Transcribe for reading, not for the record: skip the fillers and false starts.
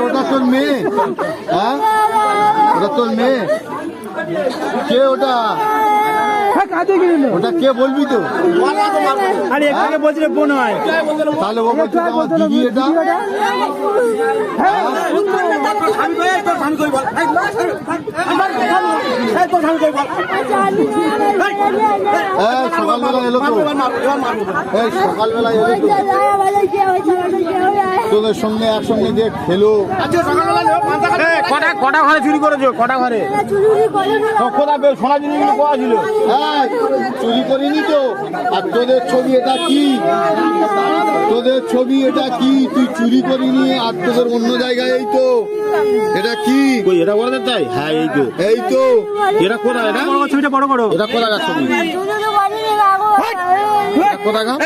ওটা তোর মেয়ে? হ্যাঁ, ওটা তোর মেয়ে? কে ওটা? ওটা কে বলবি তো? আরে এখানে বলছিল বোন হয়, তাহলে ও বলছে আমার দিদি। এটা সকালবেলা এলো তো, এই সকালবেলা এলো তো, তোদের সঙ্গে একসঙ্গে যে খেলো। কটা ঘরে চুরি করেছো? কটা ঘরে সোনা জিনিসগুলো পাওয়া ছিল? হ্যাঁ, চুরি করিনি তো। আর তোদের ছবি এটা কি? তোদের ছবি এটা কি? তুই চুরি করিনি আর তোদের অন্য জায়গায়। এই তো এটা কি? এটা বড় তাই? হ্যাঁ এই তো, এই তো এটা কোথায়? এটা ছবিটা বড় করো। এটা কোথাকার ছবি? কোথাকার?